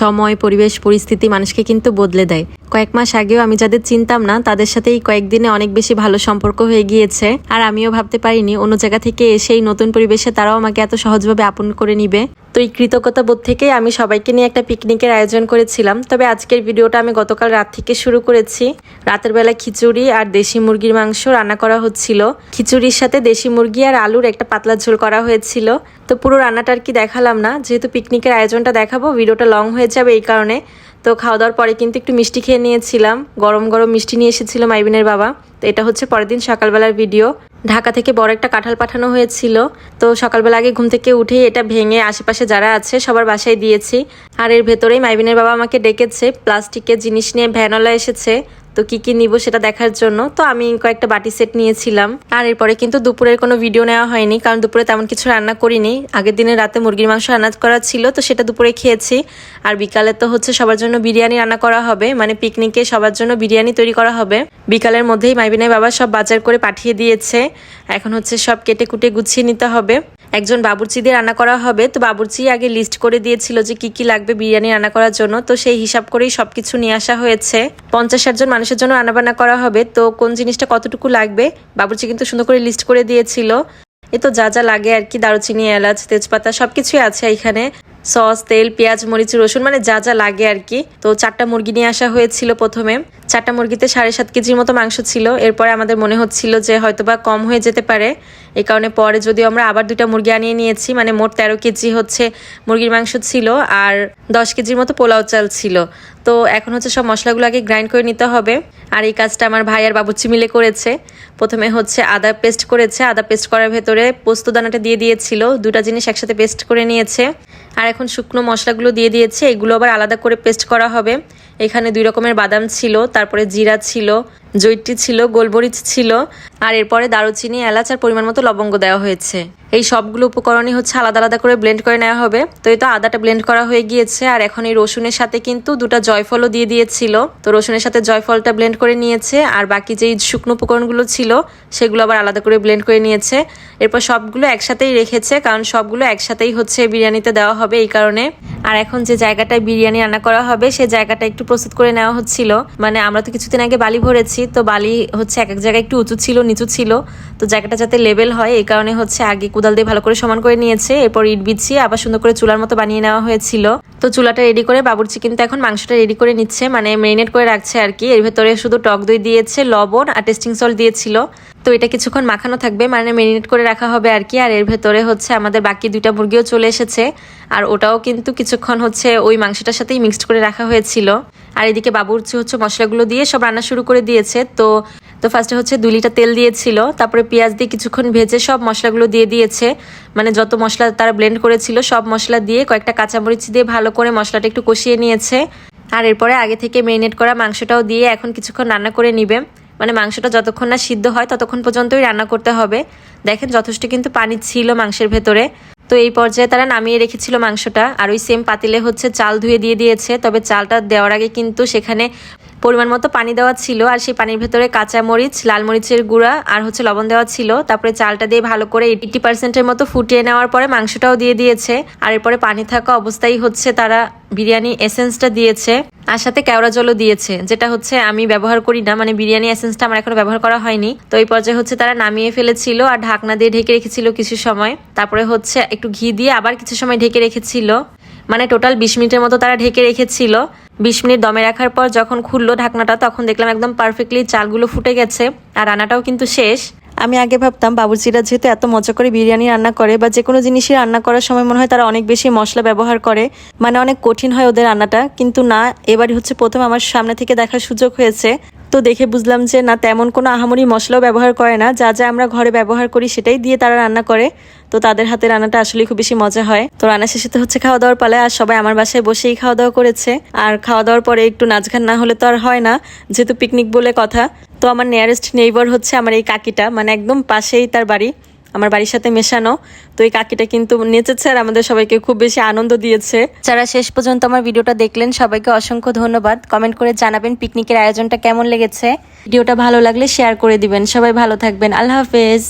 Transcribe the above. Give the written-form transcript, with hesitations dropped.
সময়, পরিবেশ, পরিস্থিতি মানুষকে কিন্তু বদলে দেয়। কয়েক মাস আগেও আমি যাদের চিনতাম না তাদের সাথে এই কয়েকদিনে অনেক বেশি ভালো সম্পর্ক হয়ে গিয়েছে। আর আমিও ভাবতে পারিনি অন্য জায়গা থেকে এসে এই নতুন পরিবেশে তারাও আমাকে এত সহজভাবে আপন করে নিবে। তো এই কৃতজ্ঞতা বোধ থেকেই আমি সবাইকে নিয়ে একটা পিকনিকের আয়োজন করেছিলাম। তবে আজকের ভিডিওটা আমি গতকাল রাত থেকে শুরু করেছি। রাতের বেলা খিচুড়ি আর দেশি মুরগির মাংস রান্না করা হচ্ছিল। খিচুড়ির সাথে দেশি মুরগি আর আলুর একটা পাতলা ঝোল করা হয়েছিল। তো পুরো রান্নাটা আর কি দেখালাম না, যেহেতু পিকনিকের আয়োজনটা দেখাবো ভিডিওটা লং হয়ে যাবে এই কারণে। তো খাওয়া দাওয়ার পরে কিন্তু একটু মিষ্টি খেয়ে নিয়েছিলাম। গরম গরম মিষ্টি নিয়ে এসেছিল মাইবিনের বাবা। তো এটা হচ্ছে পরের দিন সকালবেলার ভিডিও। ঢাকা থেকে বড় একটা কাঁঠাল পাঠানো হয়েছিল। তো সকালবেলা আগে ঘুম থেকে উঠে এটা ভেঙে আশেপাশে যারা আছে সবার বাসায় দিয়েছি। আর এর ভেতরেই মাইবিনের বাবা আমাকে ডেকেছে, প্লাস্টিকের জিনিস নিয়ে ভ্যানওয়ালা এসেছে। তো কি নিব সেটা দেখার জন্য। তো আমি কয়েকটা বাটি সেট নিয়েছিলাম। আর এরপরে কিন্তু দুপুরের কোনো ভিডিও নেওয়া হয়নি, কারণ দুপুরে তেমন কিছু রান্না করিনি। আগের দিনের রাতে মুরগির মাংস রান্না করা ছিল, তো সেটা দুপুরে খেয়েছি। আর বিকালে তো হচ্ছে সবার জন্য বিরিয়ানি রান্না করা হবে, মানে পিকনিকে সবার জন্য বিরিয়ানি তৈরি করা হবে। বিকালের মধ্যেই মাইবিনের বাবা সব বাজার করে পাঠিয়ে দিয়েছে। এখন হচ্ছে সব কেটে কুটে গুছিয়ে নিতে হবে। একজন বাবুর্চি দিয়ে রান্না করা হবে। তো বাবুর্চি আগে লিস্ট করে দিয়েছিল যে কি লাগবে বিরিয়ানি রান্না করার জন্য। তো সেই হিসাব করেই সবকিছু নিয়ে আসা হয়েছে। 50-60 জন মানুষের জন্য রান্নাবান্না করা হবে। তো কোন জিনিসটা কতটুকু লাগবে বাবুর্চি কিন্তু সুন্দর করে লিস্ট করে দিয়েছিল। এ তো যা যা লাগে আর কি, দারুচিনি, এলাচ, তেজপাতা সবকিছুই আছে এখানে। সস, তেল, পেঁয়াজ, মরিচ, রসুন, মানে যা যা লাগে আর কি। তো 4টা মুরগি নিয়ে আসা হয়েছিল প্রথমে। 4টা মুরগিতে 7.5 কেজির মতো মাংস ছিল। এরপরে আমাদের মনে হচ্ছিল যে হয়তোবা কম হয়ে যেতে পারে, এই কারণে পরে যদিও আমরা আবার 2টা মুরগি আনিয়ে নিয়েছি। মানে মোট 13 কেজি হচ্ছে মুরগির মাংস ছিল, আর 10 কেজির মতো পোলাও চাল ছিল। তো এখন হচ্ছে সব মশলাগুলো আগে গ্রাইন্ড করে নিতে হবে। আর এই কাজটা আমার ভাই আর বাবুর্চি মিলে করেছে। প্রথমে হচ্ছে আদা পেস্ট করেছে। আদা পেস্ট করার ভেতরে পোস্ত দানাটা দিয়ে দিয়েছিল। 2টা জিনিস একসাথে পেস্ট করে নিয়েছে। আর এখন শুকনো মশলাগুলো দিয়ে দিয়েছে। এগুলো আবার আলাদা করে পেস্ট করা হবে। এখানে 2 রকমের বাদাম ছিল, তারপরে জিরা ছিল, জৈত্রী ছিল, গোলমরিচ ছিল, আর এরপরে দারুচিনি, এলাচ আর পরিমাণ মতো লবঙ্গ দেওয়া হয়েছে। এই সবগুলো উপকরণই হচ্ছে আলাদা আলাদা করে ব্লেন্ড করে নেওয়া হবে। তো এই তো আদাটা ব্লেন্ড করা হয়ে গিয়েছে। আর এখন এই রসুনের সাথে কিন্তু 2টা জয়ফলও দিয়ে দিয়েছিল। তো রসুনের সাথে জয়ফলটা ব্লেন্ড করে নিয়েছে। আর বাকি যেই শুকনো উপকরণগুলো ছিল সেগুলো আবার আলাদা করে ব্লেন্ড করে নিয়েছে। এরপর সবগুলো একসাথেই রেখেছে, কারণ সবগুলো একসাথেই হচ্ছে বিরিয়ানিতে দেওয়া হবে এই কারণে। আর এখন যে জায়গাটায় বিরিয়ানি রান্না করা হবে সেই জায়গাটা একটু প্রস্তুত করে নেওয়া হচ্ছিল। মানে আমরা তো কিছুদিন আগে বালি ভরেছি, তো বালি হচ্ছে এক এক জায়গায় একটু উঁচু ছিল, নিচু ছিল। তো জায়গাটা যাতে লেভেল হয় এই কারণে হচ্ছে আগে কোদাল দিয়ে ভালো করে সমান করে নিয়েছে। এরপর ইট বিছিয়ে আবার সুন্দর করে চুলার মতো বানিয়ে নেওয়া হয়েছিল। তো চুলাটা রেডি করে বাবুর্চি কিন্তু এখন মাংসটা রেডি করে নিচ্ছে, মানে মেরিনেট করে রাখছে আর কি। এর ভেতরে শুধু টক দই দিয়েছে, লবণ আর টেস্টিং সল্ট দিয়েছিল। তো এটা কিছুক্ষণ মাখানো থাকবে, মানে মেরিনেট করে রাখা হবে আর কি। আর এর ভেতরে হচ্ছে আমাদের বাকি 2টা মুরগিও চলে এসেছে। আর ওটাও কিন্তু কিছুক্ষণ হচ্ছে ওই মাংসটার সাথেই মিক্সড করে রাখা হয়েছিল। আর এদিকে বাবুর্চি হচ্ছে মশলাগুলো দিয়ে সব রান্না শুরু করে দিয়েছে। তো ফার্স্টে হচ্ছে 2 লিটার তেল দিয়েছিল, তারপরে পেঁয়াজ দিয়ে কিছুক্ষণ ভেজে সব মশলাগুলো দিয়ে দিয়েছে। মানে যত মশলা তারা ব্লেন্ড করেছিল সব মশলা দিয়ে কয়েকটা কাঁচামরিচ দিয়ে ভালো করে মশলাটা একটু কষিয়ে নিয়েছে। আর এরপরে আগে থেকে মেরিনেট করা মাংসটাও দিয়ে এখন কিছুক্ষণ রান্না করে নিবে। মানে মাংসটা যতক্ষণ না সিদ্ধ হয় ততক্ষণ পর্যন্তই রান্না করতে হবে। দেখেন যথেষ্ট কিন্তু পানি ছিল মাংসের ভেতরে। তো এই পর্যায়ে তারা নামিয়ে রেখেছিল মাংসটা। আর ওই সেম পাতিলে হচ্ছে চাল ধুয়ে দিয়ে দিয়েছে। তবে চালটা দেওয়ার আগে কিন্তু সেখানে পরিমাণ মতো পানি দেওয়া ছিল। আর সেই পানির ভেতরে কাঁচা মরিচ, লাল মরিচের গুঁড়া আর হচ্ছে লবণ দেওয়া ছিল। তারপরে চালটা দিয়ে ভালো করে 80% মতো ফুটিয়ে নেওয়ার পরে মাংসটাও দিয়ে দিয়েছে। আর এরপরে পানি থাকা অবস্থায় হচ্ছে তারা বিরিয়ানি এসেন্সটা দিয়েছে, আর সাথে কেওড়া জলও দিয়েছে, যেটা হচ্ছে আমি ব্যবহার করি না। মানে বিরিয়ানি এসেন্সটা আমার এখনো ব্যবহার করা হয়নি। তো এই পর্যায়ে হচ্ছে তারা নামিয়ে ফেলেছিল আর ঢাকনা দিয়ে ঢেকে রেখেছিল কিছু সময়। তারপরে হচ্ছে একটু ঘি দিয়ে আবার কিছু সময় ঢেকে রেখেছিল। মানে টোটাল 20 মিনিটের মতো তারা ঢেকে রেখেছিল। 20 মিনিট দমে রাখার পর যখন খুললো ঢাকনাটা তখন দেখলাম একদম পারফেক্টলি চালগুলো ফুটে গেছে। আর রান্নাটাও কিন্তু শেষ। আমি আগে ভাবতাম বাবুর্চিরা যেহেতু এত মজা করে বিরিয়ানি রান্না করে বা যে কোনো জিনিসই রান্না করার সময় মনে হয় তারা অনেক বেশি মশলা ব্যবহার করে, মানে অনেক কঠিন হয় ওদের রান্নাটা। কিন্তু না, এবারই হচ্ছে প্রথম আমার সামনে থেকে দেখার সুযোগ হয়েছে। তো দেখে বুঝলাম যে না, তেমন কোনো আহামরি মশলাও ব্যবহার করে না। যা যা আমরা ঘরে ব্যবহার করি সেটাই দিয়ে তারা রান্না করে। তো তাদের হাতে রান্নাটা আসলে খুব বেশি মজা হয়। তো রান্না শেষে তো হচ্ছে খাওয়া দাওয়ার পালায়। আর সবাই আমার বাসায় বসেই খাওয়া দাওয়া করেছে। আর খাওয়া দাওয়ার পরে একটু নাচ গান না হলে তো আর হয় না, যেহেতু পিকনিক বলে কথা। তো আমার নিয়ারেস্ট নেইবার হচ্ছে আমার এই কাকিটা, মানে একদম পাশেই তার বাড়ি, আমার বাড়ির সাথে মেশানো। তো এই কাকিটা কিন্তু নেচেছে আর আমাদের সবাইকে খুব বেশি আনন্দ দিয়েছে। যারা শেষ পর্যন্ত আমার ভিডিওটা দেখলেন সবাইকে অসংখ্য ধন্যবাদ। কমেন্ট করে জানাবেন পিকনিকের আয়োজনটা কেমন লেগেছে। ভিডিওটা ভালো লাগলে শেয়ার করে দিবেন। সবাই ভালো থাকবেন। আল্লাহ হাফেজ।